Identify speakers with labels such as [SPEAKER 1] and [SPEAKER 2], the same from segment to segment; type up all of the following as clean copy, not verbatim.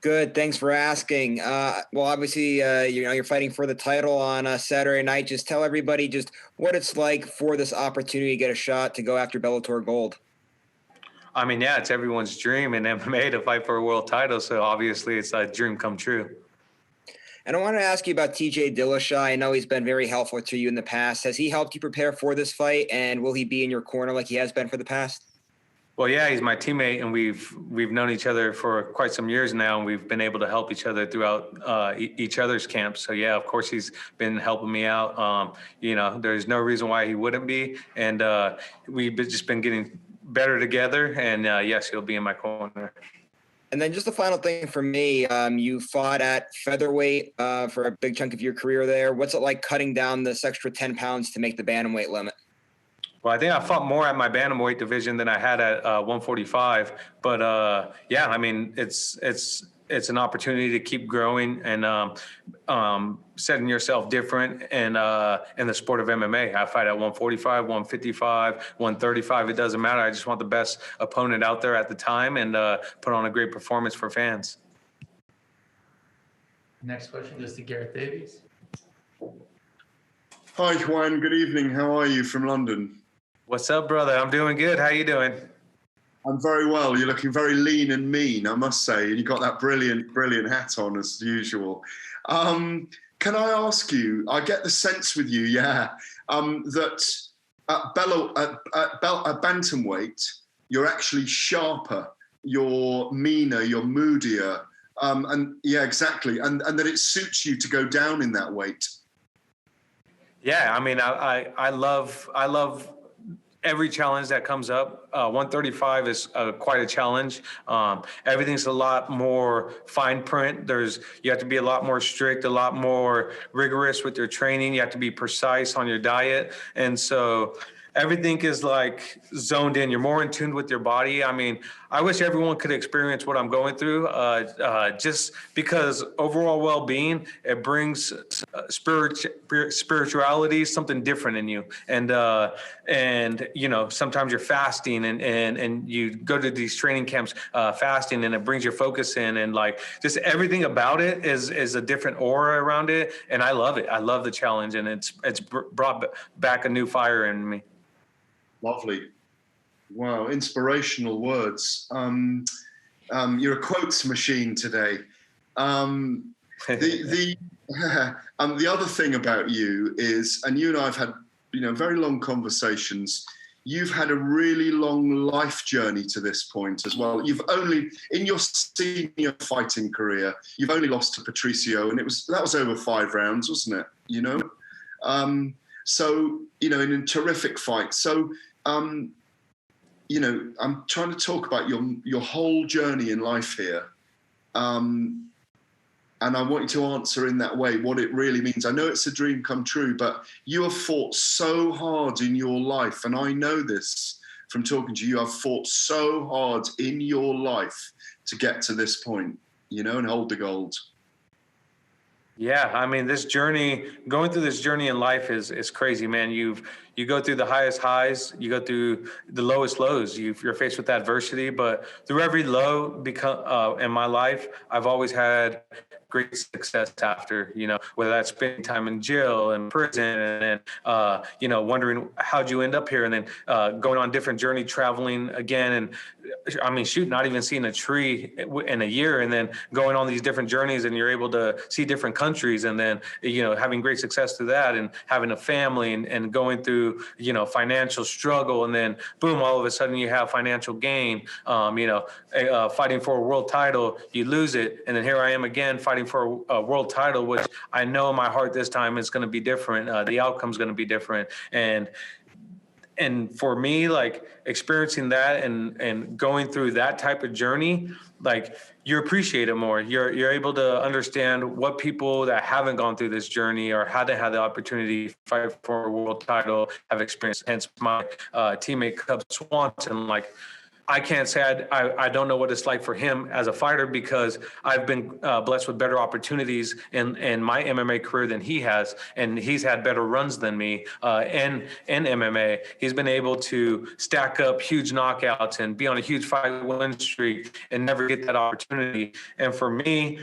[SPEAKER 1] Good. Thanks for asking. Well, obviously, you're fighting for the title on Saturday night. Just tell everybody just what it's like for this opportunity to get a shot to go after Bellator Gold.
[SPEAKER 2] I mean, yeah, it's everyone's dream in MMA to fight for a world title. So obviously, it's a dream come true.
[SPEAKER 1] And I wanted to ask you about TJ Dillashaw. I know he's been very helpful to you in the past. Has he helped you prepare for this fight, and will he be in your corner like he has been for the past?
[SPEAKER 2] Well, yeah, he's my teammate, and we've known each other for quite some years now, and we've been able to help each other throughout each other's camps. So yeah, of course he's been helping me out. There's no reason why he wouldn't be, and we've just been getting better together. And yes, he'll be in my corner.
[SPEAKER 1] And then just the final thing for me, you fought at featherweight for a big chunk of your career there. What's it like cutting down this extra 10 pounds to make the bantamweight limit?
[SPEAKER 2] Well, I think I fought more at my bantamweight division than I had at 145. But yeah, I mean, it's an opportunity to keep growing and setting yourself different in the sport of MMA. I fight at 145, 155, 135. It doesn't matter. I just want the best opponent out there at the time and put on a great performance for fans.
[SPEAKER 3] Next question goes to Gareth Davies.
[SPEAKER 4] Hi, Juan. Good evening. How are you from London?
[SPEAKER 2] What's up, brother? I'm doing good. How you doing?
[SPEAKER 4] I'm very well. You're looking very lean and mean, I must say. And you've got that brilliant hat on as usual. Can I ask you, I get the sense with you, that at bantamweight, you're actually sharper, you're meaner, you're moodier. And yeah, exactly. And that it suits you to go down in that weight.
[SPEAKER 2] Yeah, I mean, I love every challenge that comes up. 135 is quite a challenge. Everything's a lot more fine print. You have to be a lot more strict, a lot more rigorous with your training. You have to be precise on your diet. And so everything is like zoned in. You're more in tune with your body. I mean, I wish everyone could experience what I'm going through, just because overall well-being, it brings spirituality, something different in you. And sometimes you're fasting and you go to these training camps fasting, and it brings your focus in, and like just everything about it is a different aura around it. And I love it. I love the challenge, and it's brought back a new fire in me.
[SPEAKER 4] Lovely. Wow, inspirational words. You're a quotes machine today. The other thing about you is, and you and I have had very long conversations. You've had a really long life journey to this point as well. You've only, in your senior fighting career, you've only lost to Patricio, and that was over 5 rounds, wasn't it? So in a terrific fight. So I'm trying to talk about your whole journey in life here. And I want you to answer in that way what it really means. I know it's a dream come true, but you have fought so hard in your life. And I know this from talking to you. You have fought so hard in your life to get to this point, and hold the gold.
[SPEAKER 2] Yeah, I mean, going through this journey in life is crazy, man. You go through the highest highs, you go through the lowest lows. You're faced with adversity, but through every low in my life, I've always had great success after, whether that's spending time in jail and prison and wondering how'd you end up here, and then going on different journey, traveling again. And I mean, shoot, not even seeing a tree in a year, and then going on these different journeys, and you're able to see different countries, and then, having great success through that, and having a family, and going through, financial struggle, and then boom, all of a sudden you have financial gain, fighting for a world title, you lose it. And then here I am again fighting for a world title, which I know in my heart this time is going to be different. The outcome's going to be different. And for me, like experiencing that and going through that type of journey, like you appreciate it more. You're able to understand what people that haven't gone through this journey or hadn't had the opportunity to fight for a world title have experienced. Hence my teammate Cub Swanson, like I can't say I don't know what it's like for him as a fighter, because I've been blessed with better opportunities in my MMA career than he has, and he's had better runs than me in MMA. He's been able to stack up huge knockouts and be on a huge fight win streak and never get that opportunity. And for me,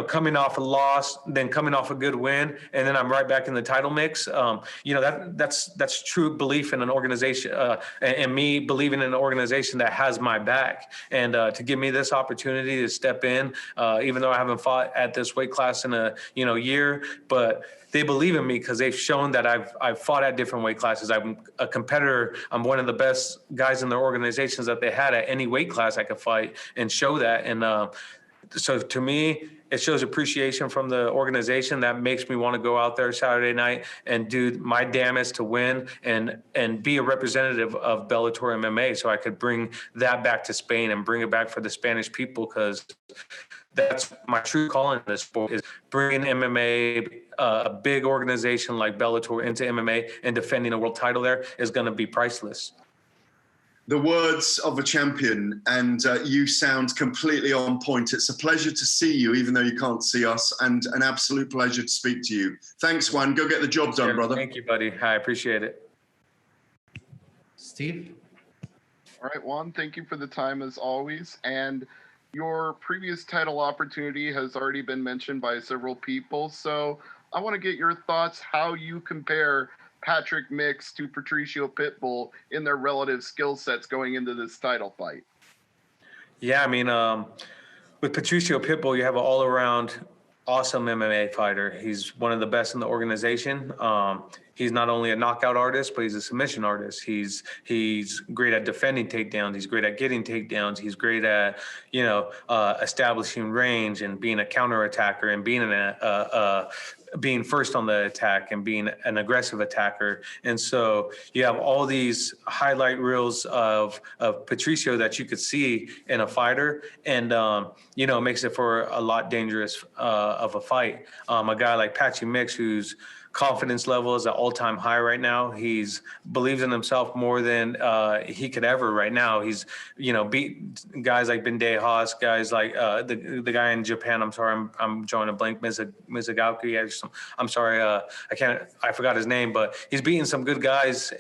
[SPEAKER 2] coming off a loss, then coming off a good win, and then I'm right back in the title mix. That's true belief in an organization, and me believing in an organization that has my back, and to give me this opportunity to step in, even though I haven't fought at this weight class in a year, but they believe in me because they've shown that I've fought at different weight classes. I'm a competitor. I'm one of the best guys in their organizations that they had at any weight class I could fight and show that. And so to me, it shows appreciation from the organization that makes me want to go out there Saturday night and do my damnedest to win and be a representative of Bellator MMA, so I could bring that back to Spain and bring it back for the Spanish people, because that's my true calling in this sport, is bringing MMA, a big organization like Bellator, into MMA, and defending a world title there is going to be priceless.
[SPEAKER 4] The words of a champion, and you sound completely on point. It's a pleasure to see you, even though you can't see us, and an absolute pleasure to speak to you. Thanks, Juan. Go get the job done, brother.
[SPEAKER 2] Thank you, buddy. I appreciate it.
[SPEAKER 3] Steve?
[SPEAKER 5] All right, Juan, thank you for the time as always. And your previous title opportunity has already been mentioned by several people. So I want to get your thoughts, how you compare Patrick Mix to Patricio Pitbull in their relative skill sets going into this title fight.
[SPEAKER 2] Yeah, I mean, with Patricio Pitbull, you have an all-around awesome MMA fighter. He's one of the best in the organization. He's not only a knockout artist, but he's a submission artist. He's great at defending takedowns. He's great at getting takedowns. He's great at establishing range and being a counter attacker and being first on the attack and being an aggressive attacker. And so you have all these highlight reels of Patricio that you could see in a fighter, and it makes it for a lot dangerous of a fight. A guy like Patrick Mix, whose confidence level is at all-time high right now. He's believes in himself more than he could ever right now. He's, beat guys like Ben Haas, guys like the guy in Japan. I'm sorry, I'm drawing a blank. Mizugaoki. I'm sorry, I forgot his name, but he's beaten some good guys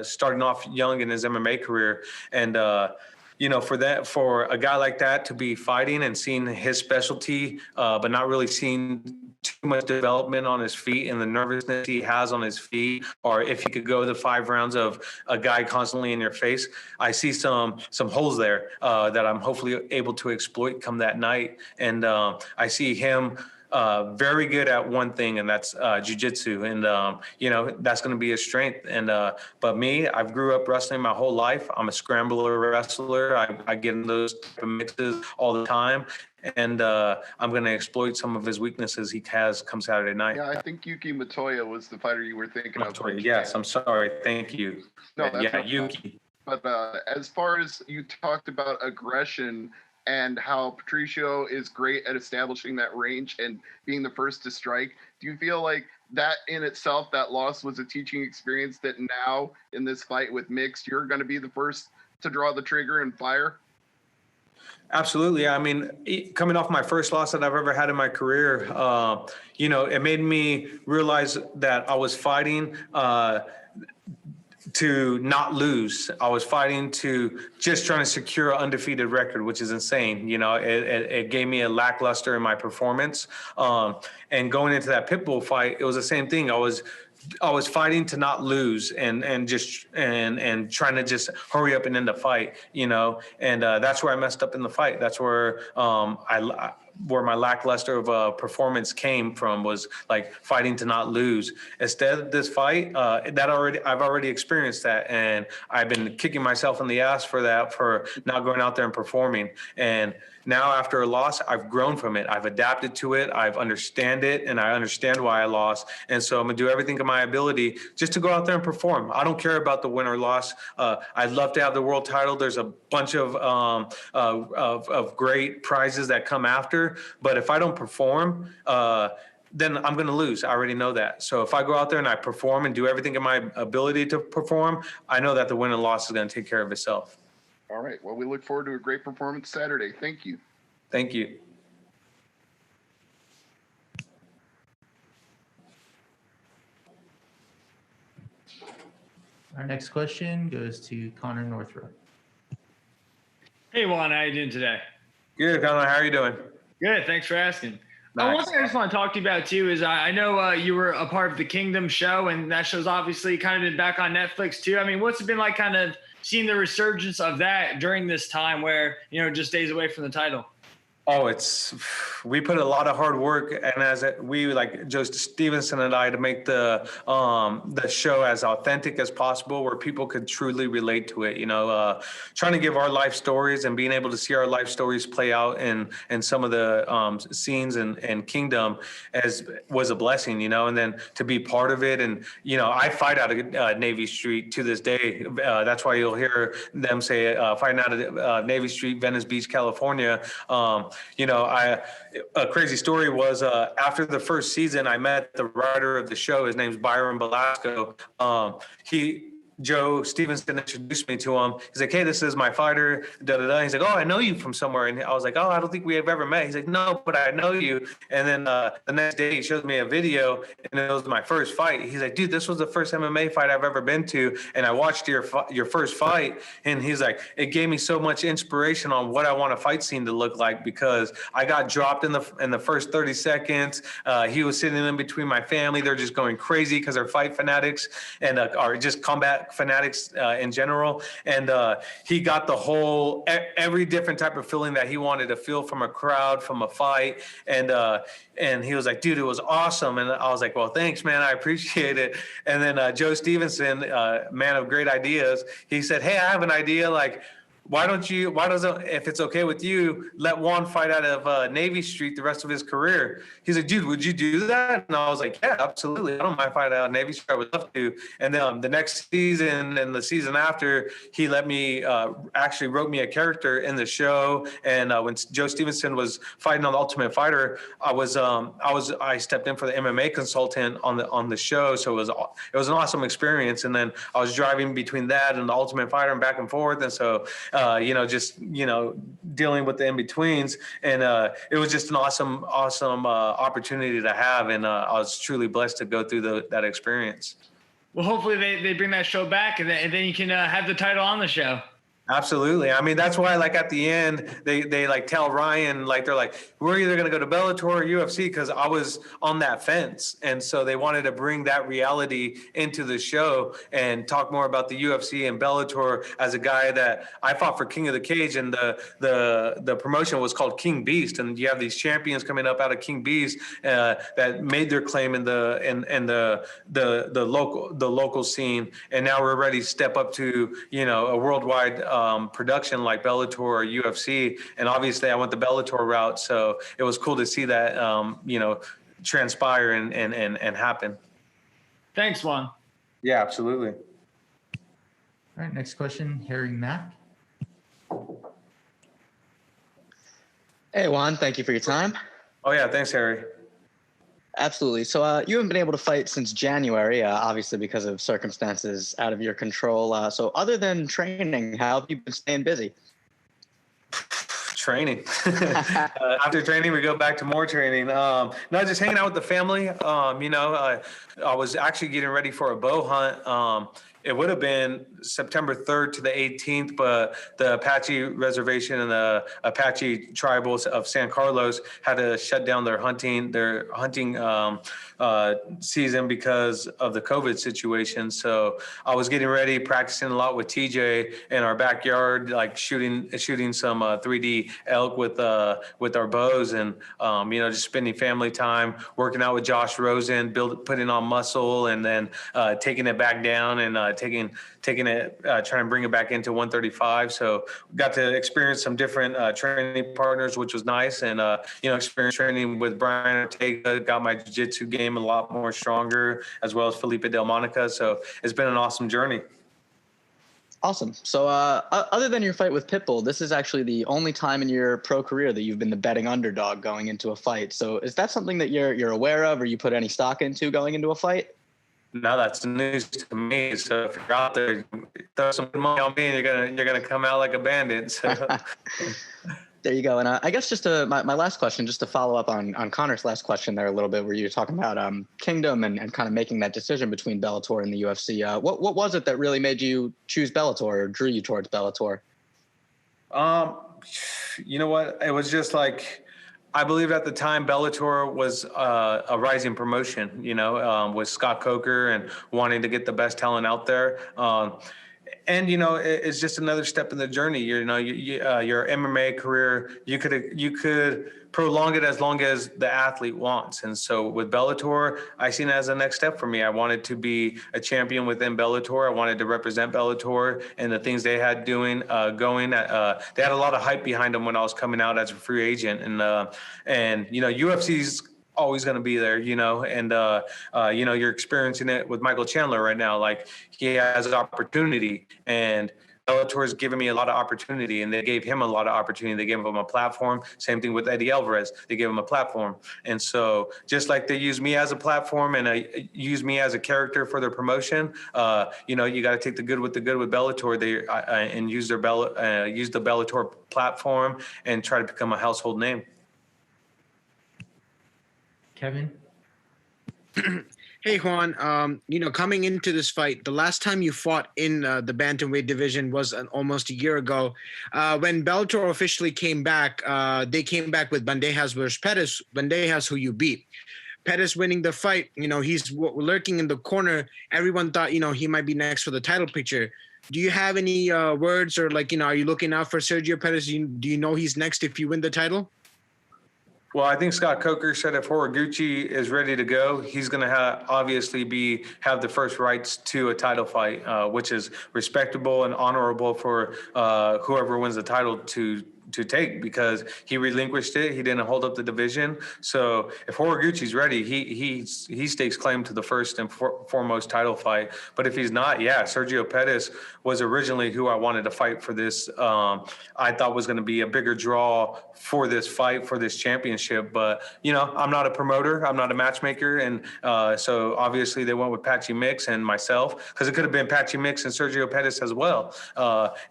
[SPEAKER 2] starting off young in his MMA career. And for a guy like that to be fighting and seeing his specialty, but not really seeing too much development on his feet and the nervousness he has on his feet, or if he could go the 5 rounds of a guy constantly in your face, I see some holes there that I'm hopefully able to exploit come that night. And I see him very good at one thing, and that's jiu-jitsu, and that's going to be his strength. And but me, I've grew up wrestling my whole life. I'm a scrambler wrestler. I get in those type of mixes all the time, and I'm going to exploit some of his weaknesses he has come Saturday night.
[SPEAKER 5] Yeah, I think Yuki Matoya was the fighter you were thinking of.
[SPEAKER 2] Yes, I'm sorry. Thank you.
[SPEAKER 5] No, that's
[SPEAKER 2] yeah, Yuki.
[SPEAKER 5] But as far as you talked about aggression and how Patricio is great at establishing that range and being the first to strike, do you feel like that in itself, that loss was a teaching experience that now in this fight with Mix, you're going to be the first to draw the trigger and fire?
[SPEAKER 2] Absolutely. I mean, coming off my first loss that I've ever had in my career, it made me realize that I was fighting to not lose. I was fighting to just trying to secure an undefeated record, which is insane. It gave me a lackluster in my performance. And going into that Pitbull fight, it was the same thing. I was fighting to not lose and trying to just hurry up and end the fight, and that's where I messed up in the fight. That's where where my lackluster of performance came from, was like fighting to not lose. Instead of this fight, I've already experienced that, and I've been kicking myself in the ass for that, for not going out there and performing. And now after a loss, I've grown from it. I've adapted to it. I've understand it, and I understand why I lost. And so I'm gonna do everything in my ability just to go out there and perform. I don't care about the win or loss. I'd love to have the world title. There's a bunch of great prizes that come after. But if I don't perform, then I'm going to lose. I already know that. So if I go out there and I perform and do everything in my ability to perform, I know that the win and loss is going to take care of itself.
[SPEAKER 5] All right. Well, we look forward to a great performance Saturday. Thank you.
[SPEAKER 2] Thank you.
[SPEAKER 3] Our next question goes to Connor Northrup.
[SPEAKER 6] Hey Juan, how you doing today?
[SPEAKER 2] Good, Connor. How are you doing?
[SPEAKER 6] Good, thanks for asking.
[SPEAKER 2] Nice.
[SPEAKER 6] One thing I just want to talk to you about too is I know you were a part of the Kingdom show, and that show's obviously kind of been back on Netflix too. I mean, what's it been like kind of seeing the resurgence of that during this time where, just days away from the title?
[SPEAKER 2] Oh, we put a lot of hard work, and as we like Joe Stevenson and I to make the show as authentic as possible, where people could truly relate to it. Trying to give our life stories and being able to see our life stories play out in some of the scenes and Kingdom was a blessing. And then to be part of it, and I fight out of Navy Street to this day. That's why you'll hear them say fighting out of Navy Street, Venice Beach, California. A crazy story was after the first season, I met the writer of the show. His name's Byron Belasco. Joe Stevenson introduced me to him. He's like, hey, this is my fighter, da-da-da. He's like, oh, I know you from somewhere. And I was like, oh, I don't think we have ever met. He's like, no, but I know you. And then the next day he shows me a video, and it was my first fight. He's like, dude, this was the first MMA fight I've ever been to. And I watched your first fight. And he's like, it gave me so much inspiration on what I want a fight scene to look like, because I got dropped in the first 30 seconds. He was sitting in between my family. They're just going crazy because they're fight fanatics and are just combat fanatics in general, and he got the whole every different type of feeling that he wanted to feel from a crowd, from a fight, and he was like, dude, it was awesome. And I was like, well, thanks, man, I appreciate it. And then Joe Stevenson, man of great ideas, he said, hey, I have an idea, like, why doesn't, if it's okay with you, let Juan fight out of Navy Street the rest of his career? He's like, dude, would you do that? And I was like, yeah, absolutely. I don't mind fighting out of Navy Street. I would love to. And then the next season and the season after, he let me, actually wrote me a character in the show. And when Joe Stevenson was fighting on The Ultimate Fighter, I stepped in for the MMA consultant on the show. So it was an awesome experience. And then I was driving between that and The Ultimate Fighter and back and forth. And so, dealing with the in-betweens, and it was just an awesome opportunity to have, and I was truly blessed to go through that experience.
[SPEAKER 6] Well, hopefully they bring that show back, and then you can have the title on the show.
[SPEAKER 2] Absolutely. I mean, that's why, like, at the end, they like tell Ryan, like, they're like, we're either going to go to Bellator or UFC, because I was on that fence. And so they wanted to bring that reality into the show and talk more about the UFC and Bellator as a guy that I fought for King of the Cage, and the promotion was called King Beast. And you have these champions coming up out of King Beast that made their claim in the local scene. And now we're ready to step up to, a worldwide production like Bellator or UFC, and obviously I went the Bellator route, so it was cool to see that transpire and happen.
[SPEAKER 6] Thanks, Juan.
[SPEAKER 2] Yeah, absolutely.
[SPEAKER 3] All right, next question, Harry Mack.
[SPEAKER 7] Hey Juan, thank you for your time.
[SPEAKER 2] Oh yeah, thanks, Harry.
[SPEAKER 7] Absolutely. So you haven't been able to fight since January, obviously because of circumstances out of your control. So other than training, how have you been staying busy?
[SPEAKER 2] Training. After training, we go back to more training. No, just hanging out with the family. I was actually getting ready for a bow hunt. It would have been September 3rd to the 18th, but the Apache Reservation and the Apache tribals of San Carlos had to shut down their hunting season because of the COVID situation. So I was getting ready, practicing a lot with TJ in our backyard, like shooting some 3D elk with our bows, and just spending family time, working out with Josh Rosen, putting on muscle, and then taking it back down and taking it, trying to bring it back into 135. So got to experience some different training partners, which was nice. And, experience training with Brian Ortega, got my jiu-jitsu game a lot more stronger, as well as Felipe Del Monica. So it's been an awesome journey.
[SPEAKER 7] Awesome. So other than your fight with Pitbull, this is actually the only time in your pro career that you've been the betting underdog going into a fight. So is that something that you're aware of, or you put any stock into going into a fight?
[SPEAKER 2] now that's news to me. So if you're out there, throw some money on me, and you're gonna come out like a bandit. So.
[SPEAKER 7] There you go. And I guess just my last question, just to follow up on Connor's last question there a little bit, where you were talking about Kingdom and kind of making that decision between Bellator and the UFC. What was it that really made you choose Bellator or drew you towards Bellator?
[SPEAKER 2] You know what? It was just like, I believe at the time Bellator was a rising promotion, with Scott Coker and wanting to get the best talent out there. And it's just another step in the journey. Your MMA career, you could prolong it as long as the athlete wants. And so with Bellator, I seen it as a next step for me. I wanted to be a champion within Bellator. I wanted to represent Bellator and the things they had going. They had a lot of hype behind them when I was coming out as a free agent, and UFC's always going to be there, and you're experiencing it with Michael Chandler right now. Like, he has an opportunity, and Bellator has given me a lot of opportunity, and they gave him a lot of opportunity. They gave him a platform. Same thing with Eddie Alvarez. They gave him a platform. And so just like they use me as a platform and use me as a character for their promotion, you got to take the good with Bellator. And use the Bellator platform and try to become a household name.
[SPEAKER 3] Kevin?
[SPEAKER 8] Hey, Juan, coming into this fight, the last time you fought in the bantamweight division was almost a year ago. When Bellator officially came back, they came back with Bandejas versus Perez. Bandejas, who you beat. Perez winning the fight, he's lurking in the corner. Everyone thought, he might be next for the title picture. Do you have any words or are you looking out for Sergio Perez? Do you know he's next if you win the title?
[SPEAKER 2] Well, I think Scott Coker said if Horiguchi is ready to go, he's going to obviously have the first rights to a title fight, which is respectable and honorable for whoever wins the title to take, because he relinquished it. He didn't hold up the division. So if Horiguchi's ready, he stakes claim to the first and foremost title fight. But if he's not, Sergio Perez was originally who I wanted to fight for this. I thought was going to be a bigger draw for this fight, for this championship. But, I'm not a promoter. I'm not a matchmaker. And so obviously they went with Patchy Mix and myself, because it could have been Patchy Mix and Sergio Perez as well.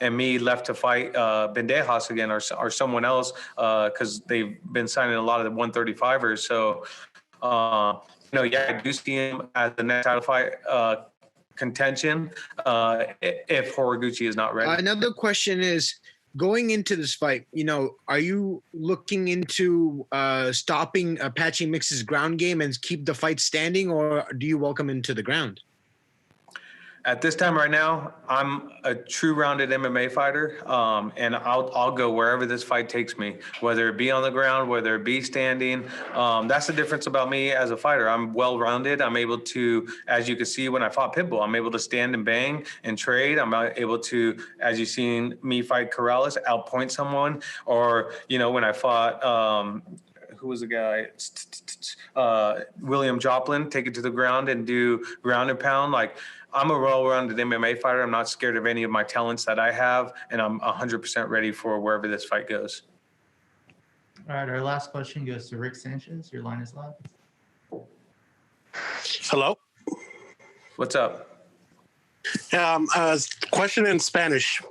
[SPEAKER 2] And me left to fight Bandejas again, or someone else, because they've been signing a lot of the 135ers. So, I do see him as the next title fight contention if Horiguchi is not ready.
[SPEAKER 8] Another question is, going into this fight, are you looking into stopping Patchy Mix's ground game and keep the fight standing, or do you welcome him to the ground?
[SPEAKER 2] At this time right now, I'm a true rounded MMA fighter, and I'll go wherever this fight takes me, whether it be on the ground, whether it be standing. That's the difference about me as a fighter. I'm well-rounded. I'm able to, as you can see when I fought Pitbull, I'm able to stand and bang and trade. I'm able to, as you've seen me fight Corrales, outpoint someone. Or, when I fought who was the guy? William Joplin, take it to the ground and do ground and pound. Like, I'm a well-rounded MMA fighter. I'm not scared of any of my talents that I have, and I'm 100% ready for wherever this fight goes.
[SPEAKER 3] All right, our last question goes to Rick Sanchez. Your line is live.
[SPEAKER 9] Hello.
[SPEAKER 2] What's up?
[SPEAKER 9] Question in Spanish.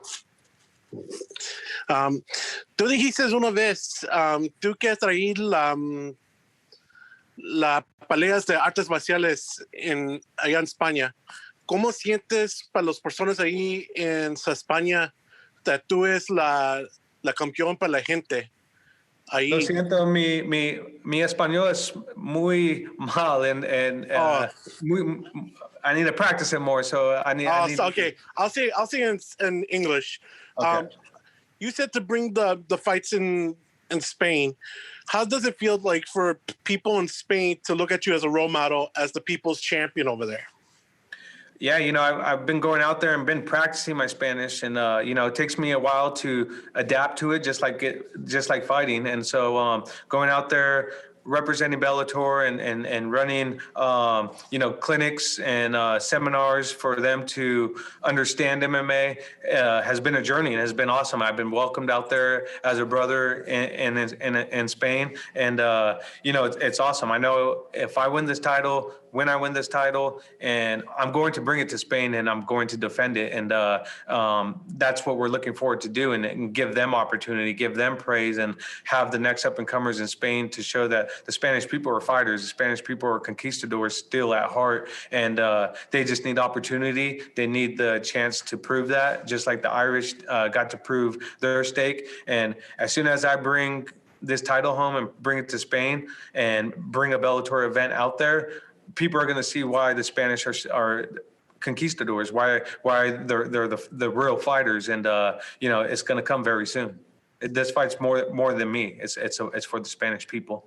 [SPEAKER 9] Tú dijiste una vez, tú que traí la peleas de artes marciales allá en España. ¿Cómo sientes para las personas ahí en España que tú eres la campeón para la gente? Ahí.
[SPEAKER 2] Lo siento, mi español es muy mal, and I need to practice it more. So I need.
[SPEAKER 9] Okay, I'll say in English.
[SPEAKER 2] Okay.
[SPEAKER 9] You said to bring the fights in Spain. How does it feel like for people in Spain to look at you as a role model, as the people's champion over there?
[SPEAKER 2] Yeah, I've been going out there and been practicing my Spanish, and it takes me a while to adapt to it, just like fighting. And so going out there, representing Bellator and running, clinics and seminars for them to understand MMA has been a journey and has been awesome. I've been welcomed out there as a brother in Spain. And, it's awesome. I know if I win this title, when I win this title, and I'm going to bring it to Spain and I'm going to defend it. And that's what we're looking forward to do, and give them opportunity, give them praise, and have the next up and comers in Spain to show that the Spanish people are fighters. The Spanish people are conquistadors still at heart, and they just need opportunity. They need the chance to prove that, just like the Irish got to prove their stake. And as soon as I bring this title home and bring it to Spain and bring a Bellator event out there, people are going to see why the Spanish are conquistadors, why they're the real fighters, and it's going to come very soon. This fight's more than me. It's for the Spanish people.